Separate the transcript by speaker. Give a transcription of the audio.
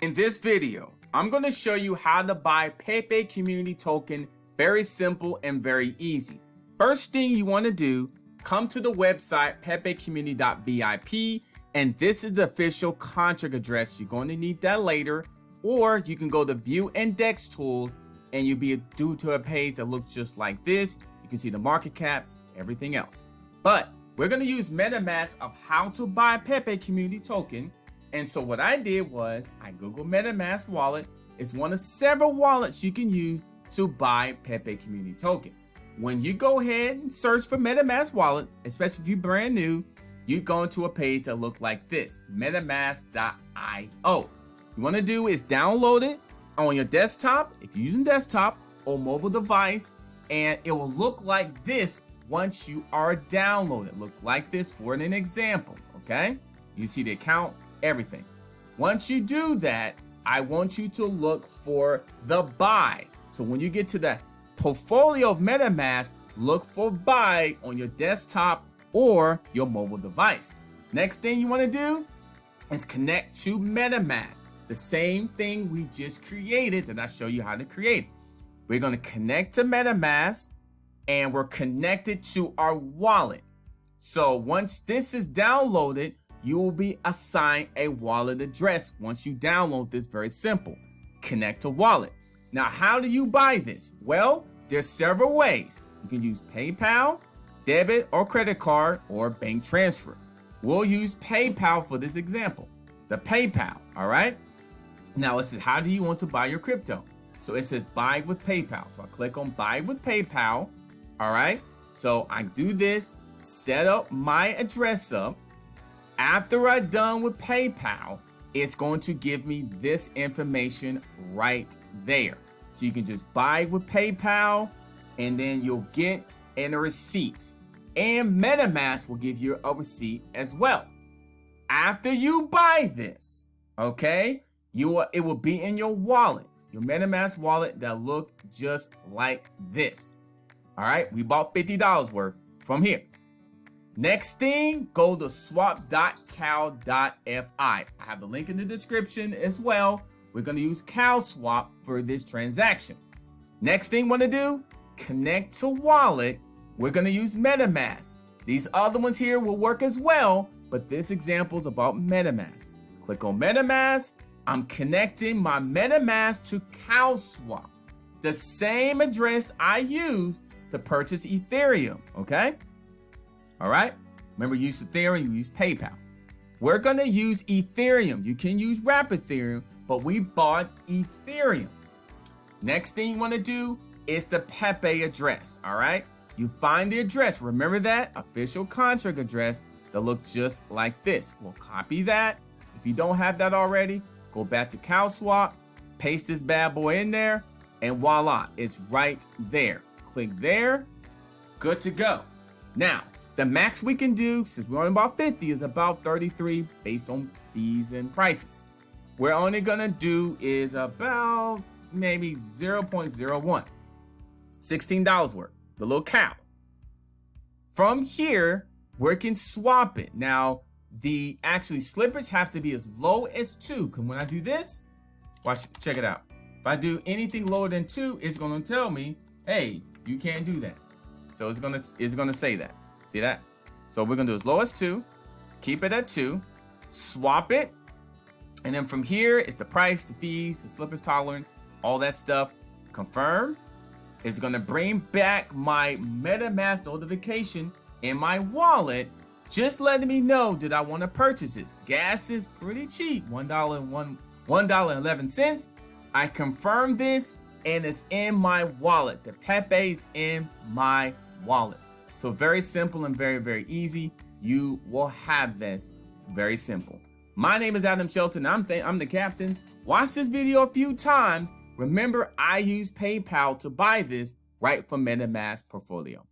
Speaker 1: In this video, I'm going to show you how to buy Pepe community token. Very simple and very easy. First thing you want to do, come to the website pepecommunity.vip, and this is the official contract address. You're going to need that later, or you can go to view index tools and you'll be due to a page that looks just like this. You can see the market cap, everything else. But we're going to use MetaMask of how to buy Pepe community token. And so what I did was I Googled MetaMask wallet. It's one of several wallets you can use to buy Pepe community token. When you go ahead and search for MetaMask wallet, especially if you're brand new, you go into a page that looks like this, metamask.io. You want to do is download it on your desktop, if you're using desktop or mobile device, and it will look like this once you are downloaded. Look like this for an example, okay? You see the account, everything. Once you do that, I want you to look for the buy. So when you get to the portfolio of MetaMask, look for buy on your desktop or your mobile device. Next thing you want to do is connect to MetaMask. The same thing we just created that I show you how to create. We're going to connect to MetaMask and we're connected to our wallet. So once this is downloaded, you will be assigned a wallet address. Once you download this, very simple, connect to wallet. Now, how do you buy this? Well, there's several ways. You can use PayPal, debit or credit card, or bank transfer. We'll use PayPal for this example. The PayPal, all right? Now it says, how do you want to buy your crypto? So it says buy with PayPal. So I click on buy with PayPal, all right? So I do this, set up my address up. After I'm done with PayPal, it's going to give me this information right there. So you can just buy with PayPal and then you'll get a receipt. And MetaMask will give you a receipt as well. After you buy this, okay, it will be in your wallet, your MetaMask wallet that look just like this. All right, we bought $50 worth from here. Next thing, go to swap.cal.fi. I have the link in the description as well. We're going to use CalSwap for this transaction. Next thing want to do, connect to wallet. We're going to use MetaMask. These other ones here will work as well, but this example is about MetaMask. Click on MetaMask. I'm connecting my MetaMask to CalSwap, the same address I used to purchase Ethereum, okay? All right, remember, you use Ethereum, you use PayPal. We're going to use Ethereum. You can use Rapid Ethereum, but we bought Ethereum. Next thing you want to do is the Pepe address, all right? You find the address. Remember that official contract address that looks just like this. We'll copy that. If you don't have that already, go back to CalSwap, paste this bad boy in there, and voila, it's right there. Click there, good to go. Now, the max we can do, since we're only about 50, is about 33 based on fees and prices. We're only gonna do is about maybe 0.01, $16 worth, the little cow. From here, we can swap it. Now, the actually slippage has to be as low as 2. Because when I do this, watch, check it out. If I do anything lower than 2, it's gonna tell me, hey, you can't do that. So it's gonna say that. See that? So we're gonna do as low as 2, keep it at 2, swap it, and then from here it's the price, the fees, the slippage tolerance, all that stuff. Confirm. It's gonna bring back my MetaMask notification in my wallet, just letting me know that I want to purchase this. Gas is pretty cheap, $1.11. I confirm this, and it's in my wallet. The Pepe's in my wallet. So very simple and very, very easy. You will have this very simple. My name is Shelton. I'm the captain. Watch this video a few times. Remember, I use PayPal to buy this right from MetaMask portfolio.